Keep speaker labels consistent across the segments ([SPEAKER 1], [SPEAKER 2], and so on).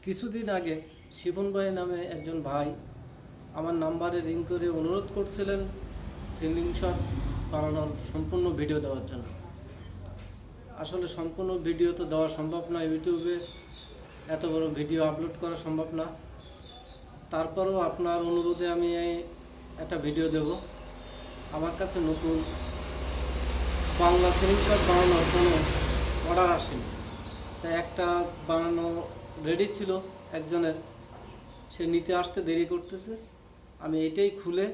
[SPEAKER 1] কিছুদিন আগে শিবন ভাই নামে একজন ভাই আমার নাম্বারে রিং করে অনুরোধ করছিলেন সিলিং শট বানানোর সম্পূর্ণ ভিডিও দেওয়ার জন্য। আসলে সম্পূর্ণ ভিডিও তো দেওয়া সম্ভব না, ইউটিউবে এত বড় ভিডিও আপলোড করা সম্ভব না। তারপরেও আপনার অনুরোধে আমি একটা ভিডিও দেব। আমার কাছে নতুন বাংলা সিলিং শট বানানোর কোনো অর্ডার আসেনি, তাই একটা বানানো রেডি ছিল একজনের, সে নিতে আসতে দেরি করতেছে। আমি এটাই খুলে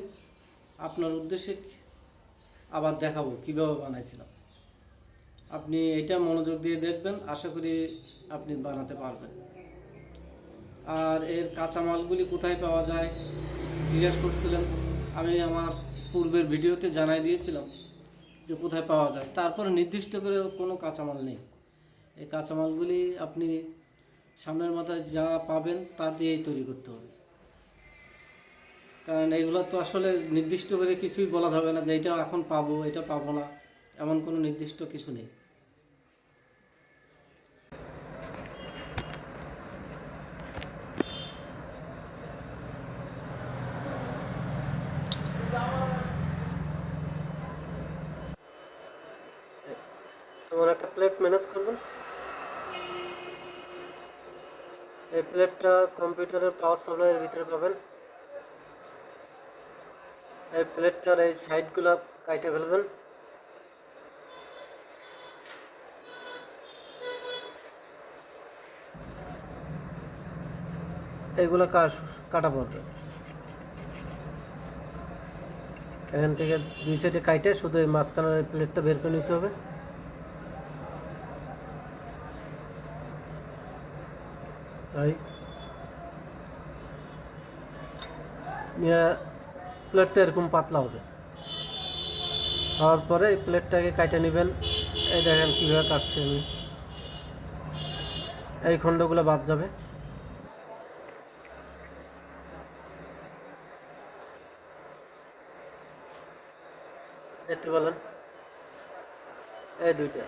[SPEAKER 1] আপনার উদ্দেশ্যে আবার দেখাবো কীভাবে বানাইছিলাম। আপনি এটা মনোযোগ দিয়ে দেখবেন, আশা করি আপনি বানাতে পারবেন। আর এর কাঁচামালগুলি কোথায় পাওয়া যায় জিজ্ঞেস করছিলেন, আমি আমার পূর্বের ভিডিওতে জানাই দিয়েছিলাম যে কোথায় পাওয়া যায়। তারপরে নির্দিষ্ট করে কোনো কাঁচামাল নেই। এই কাঁচামালগুলি আপনি সামনের মাথায় যা পাবেন তা দিয়েই তৈরি করতে হবে, কারণ এইগুলো তো আসলে নির্দিষ্ট করে কিছুই বলা যাবে না যে এটা এখন পাবো এটা পাবো না, এমন কোনো নির্দিষ্ট কিছু নেই। তোমার একটা প্লেট ম্যানেজ করবেন। এই প্লেটটা কম্পিউটারের পাওয়ার সাপ্লাইয়ের ভিতরে পাবেন। এই প্লেটটার এই সাইডগুলো কাটে ফেলবেন। এইগুলো কাটা পড়বে। এখান থেকে দুই সাইডে কাটে শুধু এই মাঝখানের প্লেটটা বের করে নিতে হবে। তাই নিয়ে প্লেটটা এরকম পাতলা হবে। হওয়ার পরে এই প্লেটটাকে কাটে নেবেন। এই দেখেন কীভাবে কাটছি আমি। এই খণ্ডগুলো বাদ যাবে। দেখতে পেলেন এই দুইটা।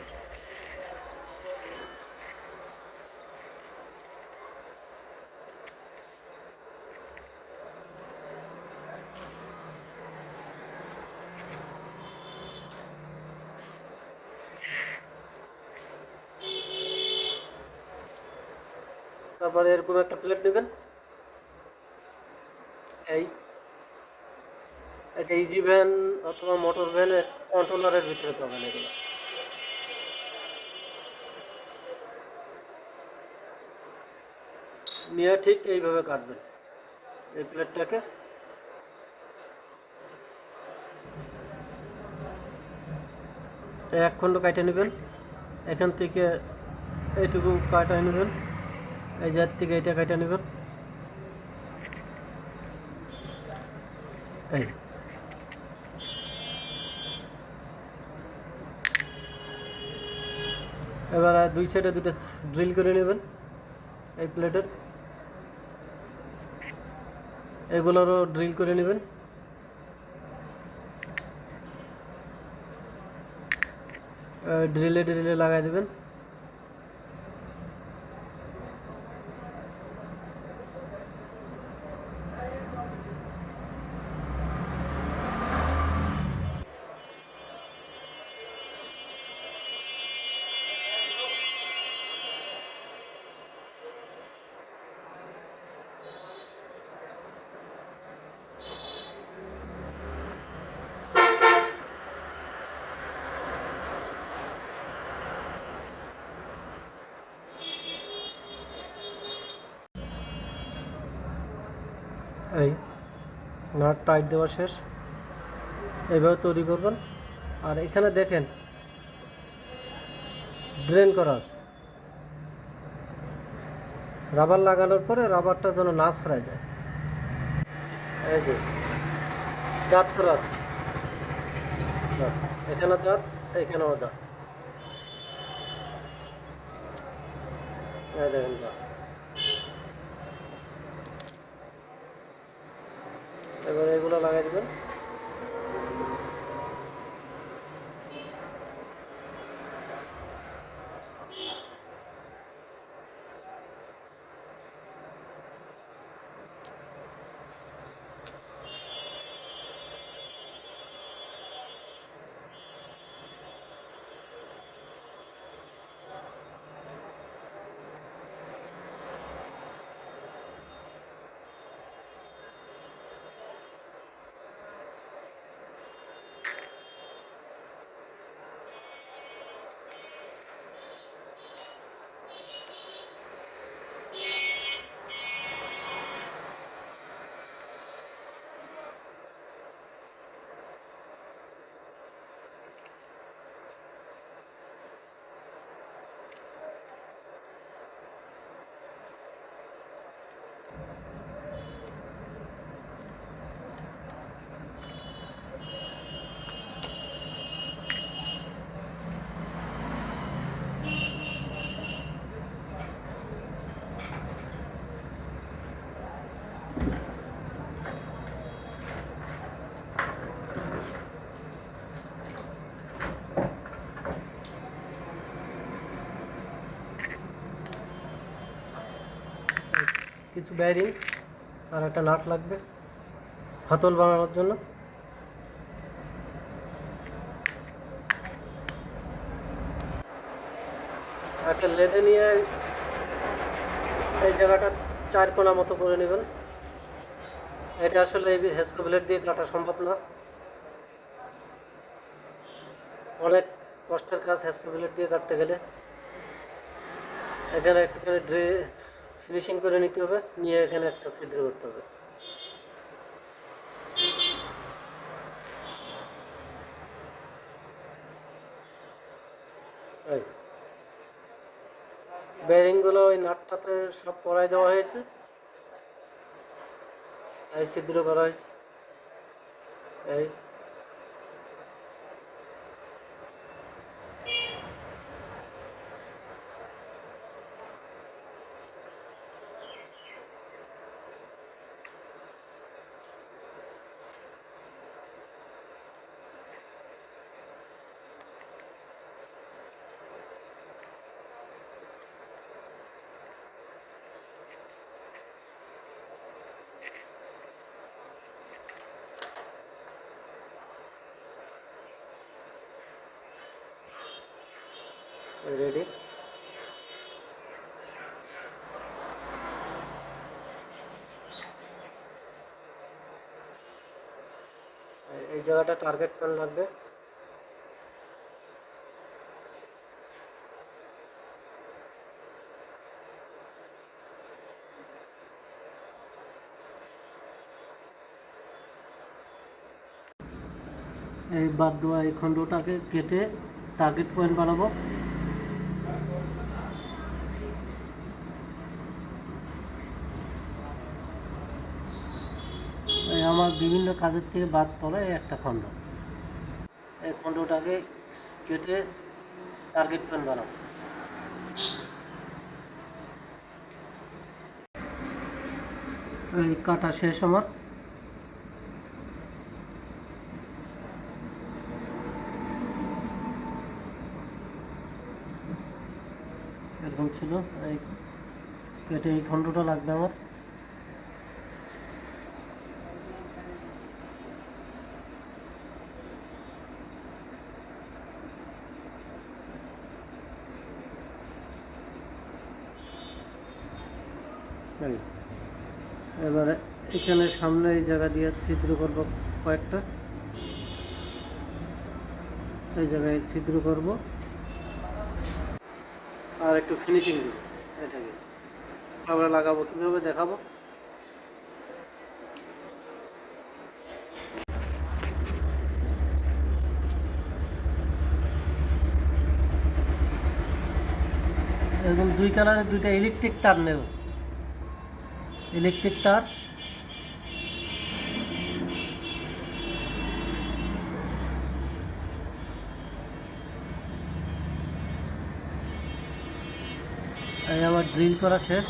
[SPEAKER 1] তারপরে এরকম একটা প্লেট নেবেন। এটা ইজি ভ্যান অথবা মোটর ভ্যানের কন্ট্রোলারের ভিতরে পাবেন। এগুলো নিয়ে ঠিক এইভাবে কাটবেন। এই প্লেটটাকে এক খণ্ড কাটে নেবেন। এখান থেকে এইটুকু কাটাই নেবেন। এই জায়গার থেকে এটা কাটে নেবেন। এই এবার দুই সাইডে দুটো ড্রিল করে নেবেন এই প্লেটের। এগুলোরও ড্রিল করে নেবেন। ড্রিলে ড্রিলে লাগাই দেবেন। এই নাট টাইট দেওয়া শেষ। এইভাবে তৈরি করবেন। আর এখানে দেখেন ড্রেন করা আছে। রাবার লাগানোর পরে রাবারটা যেন না ছড়ায় যায়। এই যে দাঁত করা আছে, এখানে দাঁত, এখানেও দাঁত। এই দেখেন দাঁত। এবার এগুলো লাগাই দেবেন। কিছু ব্যারিং আর একটা নাট লাগবে হাতল বানানোর জন্য। একটা লেদে নিয়ে এই জায়গাটা 4 কোণা মতো করে নেবেন। এটা আসলে এই হেস্কো ব্লেড দিয়ে কাটা সম্ভব না, অনেক কষ্টের কাজ হেস্কো ব্লেড দিয়ে কাটতে গেলে। এখানে একটুখানি ফিনিশিং করে নিতে হবে, নিয়ে এখানে একটা ছিদ্র করতে হবে। বেয়ারিংগুলো ওই নাটটাতে সব পরাই দেওয়া হয়েছে, এই ছিদ্র করা হয়েছে। এই রেডি। এই জায়গাটা টার্গেট পেন লাগবে। এই বাদ দেওয়া এই খণ্ডটাকে কেটে টার্গেট পয়েন্ট বানাবো। এই আমার বিভিন্ন কাজের থেকে বাদ পড়ে একটা খণ্ড, এই খণ্ডটাকে কেটে টার্গেট পয়েন্ট বানাবো। এই কাটা শেষ আমার। এরকম ছিল, এই কেটে এই খণ্ডটা লাগবে আমার। এবারে এখানে সামনে এই জায়গা দিয়ে ছিদ্র করব কয়েকটা, এই জায়গায় ছিদ্র করব আর একটু ফিনিশিং দেব। এটাকে আমরা লাগাবো কীভাবে দেখাবো। এরকম 2 কালারের 2টা ইলেকট্রিক তার নেব, ইলেকট্রিক তার। এই আমার ড্রিল করা শেষ।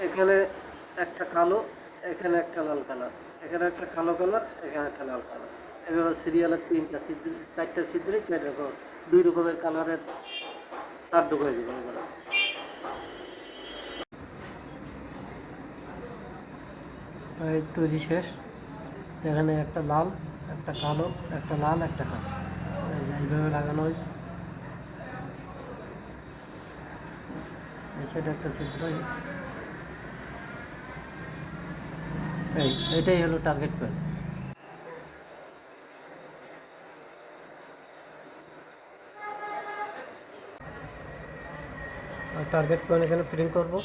[SPEAKER 1] এখানে একটা কালো, এখানে একটা লাল কালার, এখানে একটা কালো কালার, এখানে একটা লাল কালার। এভাবে সিরিয়ালের 3টা ছিদ্র, 4টা ছিদ্রে 4 রকম 2 রকমের কালারের তার ঢুকিয়ে দেবো। এবারে এই তৈরি শেষ। এখানে একটা লাল, একটা কালো, একটা লাল, একটা কালো, এইভাবে লাগানো হয়েছে। এই সাইডে একটা ছিদ্র। এটাই হলো টার্গেট পয়েন্ট। আর টার্গেট পয়েন্ট এখানে প্রিন্ট করব।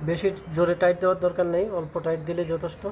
[SPEAKER 1] বেশি জোরে টাইট দেওয়ার দরকার নেই, অল্প টাইট দিলে যথেষ্ট।